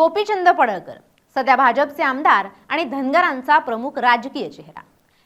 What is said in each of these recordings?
गोपीचंद पडळकर सध्या भाजपचे आमदार आणि धनगरांचा प्रमुख राजकीय चेहरा।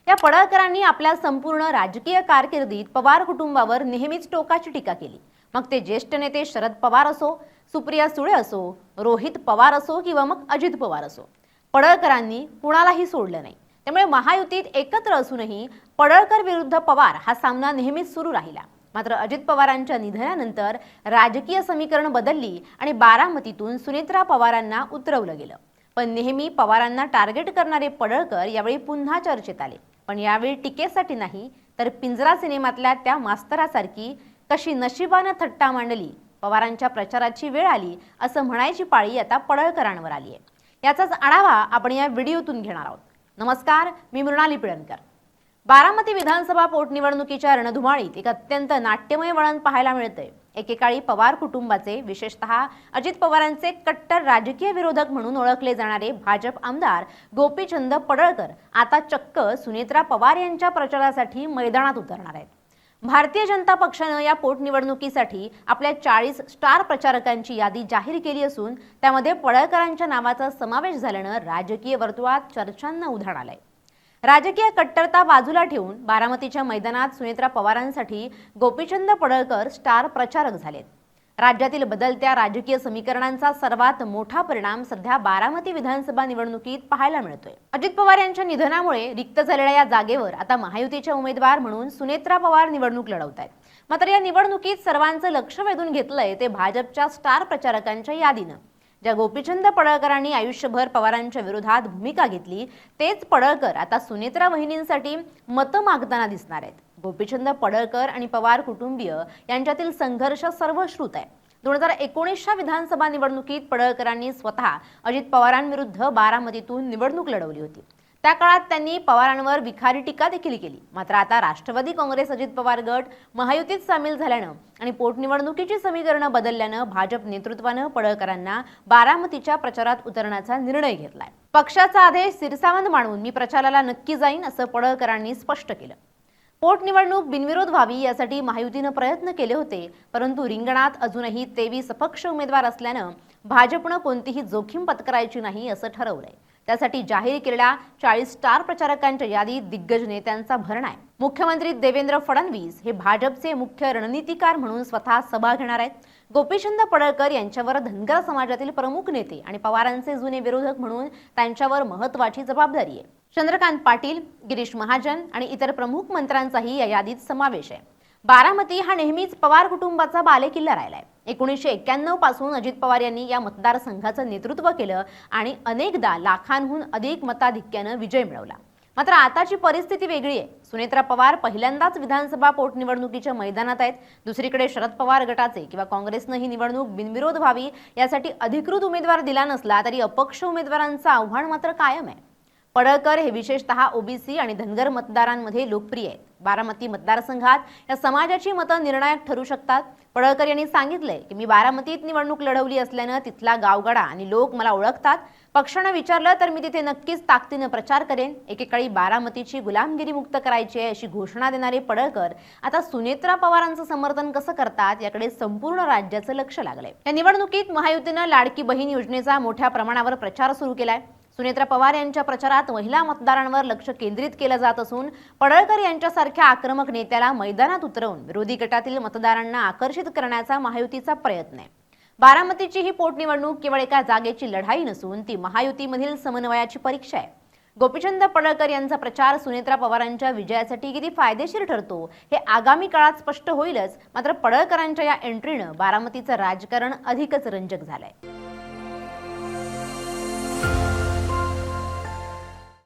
या पडळकरांनी आपल्या संपूर्ण राजकीय कारकिर्दीत पवार कुटुंबावर नेहमीच टोकाची टीका केली। मग ते ज्येष्ठ नेते शरद पवार असो, सुप्रिया सुळे असो, रोहित पवार असो किंवा मग अजित पवार असो, पडळकरांनी कुणालाही सोडलं नाही। त्यामुळे महायुतीत एकत्र असूनही पडळकर विरुद्ध पवार हा सामना नेहमीच सुरू राहिला। मात्र अजित पवारांच्या निधनानंतर राजकीय समीकरण बदलली आणि बारामतीतून सुनेत्रा पवारांना उतरवलं गेलं। पण नेहमी पवारांना टार्गेट करणारे पडळकर यावेळी पुन्हा चर्चेत आले। पण यावेळी टीकेसाठी नाही तर पिंजरा सिनेमातल्या त्या मास्तरासारखी कशी नशिबानं थट्टा मांडली, पवारांच्या प्रचाराची वेळ आली असं म्हणायची पाळी आता पडळकरांवर आली आहे। याचाच आढावा आपण या व्हिडिओतून घेणार आहोत। नमस्कार, मी मृणाली पिळणकर। बारामती विधानसभा पोटनिवडणुकीच्या रणधुमाळीत एक अत्यंत नाट्यमय वळण पाहायला मिळतंय। एकेकाळी पवार कुटुंबाचे, विशेषतः अजित पवारांचे कट्टर राजकीय विरोधक म्हणून ओळखले जाणारे भाजप आमदार गोपीचंद पडळकर आता चक्क सुनेत्रा पवार यांच्या प्रचारासाठी मैदानात उतरणार आहेत। भारतीय जनता पक्षाने या पोटनिवडणुकीसाठी आपल्या 40 स्टार प्रचारकांची यादी जाहीर केली असून त्यामध्ये पडळकरांच्या नावाचा समावेश झाल्यानं राजकीय वर्तुळात चर्चांना उधाण आलंय। राजकीय कट्टरता बाजूला ठेवून बारामतीच्या मैदानात सुनेत्रा पवारांसाठी गोपीचंद पडळकर स्टार प्रचारक झालेत। राज्यातील बदलत्या राजकीय समीकरणांचा सर्वात मोठा परिणाम सध्या बारामती विधानसभा निवडणुकीत पाहायला मिळतोय। अजित पवार यांच्या निधनामुळे रिक्त झालेल्या या जागेवर आता महायुतीच्या उमेदवार म्हणून सुनेत्रा पवार निवडणूक लढवतायत। मात्र या निवडणुकीत सर्वांचं लक्ष वेधून घेतलंय ते भाजपच्या स्टार प्रचारकांच्या यादीनं। ज्या गोपीचंद पडळकरांनी आयुष्यभर पवारांच्या विरोधात भूमिका घेतली, तेच पडळकर आता सुनेत्रा वहिनींसाठी मतं मागताना दिसणार आहेत। गोपीचंद पडळकर आणि पवार कुटुंबीय यांच्यातील संघर्ष सर्वश्रुत आहे। 2019च्या विधानसभा निवडणुकीत पडळकरांनी स्वतः अजित पवारांविरुद्ध बारामतीतून निवडणूक लढवली होती। त्या काळात त्यांनी पवारांवर विखारी टीका देखील केली। मात्र आता राष्ट्रवादी काँग्रेस अजित पवार गट महायुतीत सामील झाल्यानं आणि पोटनिवडणुकीची समीकरणं बदलल्यानं भाजप नेतृत्वानं पडळकरांना बारामतीच्या प्रचारात उतरण्याचा निर्णय घेतलाय। पक्षाचा आदेश शिरसावंत मानून मी प्रचाराला नक्की जाईन असं पडळकरांनी स्पष्ट केलं। पोटनिवडणूक बिनविरोध व्हावी यासाठी महायुतीनं प्रयत्न केले होते, परंतु रिंगणात अजूनही 23 अपक्ष उमेदवार असल्यानं भाजपनं कोणतीही जोखीम पत्करायची नाही असं ठरवलंय। त्यासाठी जाहीर केलेल्या 40 स्टार प्रचारकांच्या यादीत दिग्गज नेत्यांचा भरणा आहे। मुख्यमंत्री देवेंद्र फडणवीस हे भाजपचे मुख्य रणनीतिकार म्हणून स्वतः सभा घेणार आहेत। गोपीचंद पडळकर यांच्यावर धनगर समाजातील प्रमुख नेते आणि पवारांचे जुने विरोधक म्हणून त्यांच्यावर महत्त्वाची जबाबदारी आहे। चंद्रकांत पाटील, गिरीश महाजन आणि इतर प्रमुख मंत्र्यांचाही या यादीत समावेश आहे। बारामती हा नेहमीच पवार कुटुंबाचा बालेकिल्ला राहिलाय। 1991 पासून अजित पवार यांनी या मतदारसंघाचं नेतृत्व केलं आणि अनेकदा लाखांहून अधिक मताधिक्यानं विजय मिळवला। मात्र आताची परिस्थिती वेगळी आहे। सुनेत्रा पवार पहिल्यांदाच विधानसभा पोटनिवडणुकीच्या मैदानात आहेत। दुसरीकडे शरद पवार गटाचे किंवा काँग्रेसनं ही निवडणूक बिनविरोध व्हावी यासाठी अधिकृत उमेदवार दिला नसला तरी अपक्ष उमेदवारांचं आव्हान मात्र कायम आहे। पडळकर हे विशेषतः ओबीसी आणि धनगर मतदारांमध्ये लोकप्रिय आहेत। बारामती मतदारसंघात या समाजाची मतं निर्णायक ठरू शकतात। पडळकर यांनी सांगितलंय की मी बारामतीत निवडणूक लढवली असल्यानं तिथला गावगाडा आणि लोक मला ओळखतात। पक्षानं विचारलं तर मी तिथे नक्कीच ताकदीनं प्रचार करेन। एकेकाळी बारामतीची गुलामगिरी मुक्त करायची आहे अशी घोषणा देणारे पडळकर आता सुनेत्रा पवारांचं समर्थन कसं करतात याकडे संपूर्ण राज्याचं लक्ष लागलंय। या निवडणुकीत महायुतीनं लाडकी बहीण योजनेचा मोठ्या प्रमाणावर प्रचार सुरू केलाय। सुनेत्रा पवार यांच्या प्रचारात महिला मतदारांवर लक्ष केंद्रित केलं जात असून पडळकर यांच्यासारख्या आक्रमक नेत्याला मैदानात उतरवून विरोधी गटातील मतदारांना आकर्षित करण्याचा महायुतीचा प्रयत्न आहे। बारामतीची ही पोटनिवडणूक केवळ एका जागेची लढाई नसून ती महायुतीमधील समन्वयाची परीक्षा आहे। गोपीचंद पडळकर यांचा प्रचार सुनेत्रा पवारांच्या विजयासाठी किती फायदेशीर ठरतो हे आगामी काळात स्पष्ट होईलच। मात्र पडळकरांच्या या एंट्रीनं बारामतीचं राजकारण अधिकच रंजक झालंय।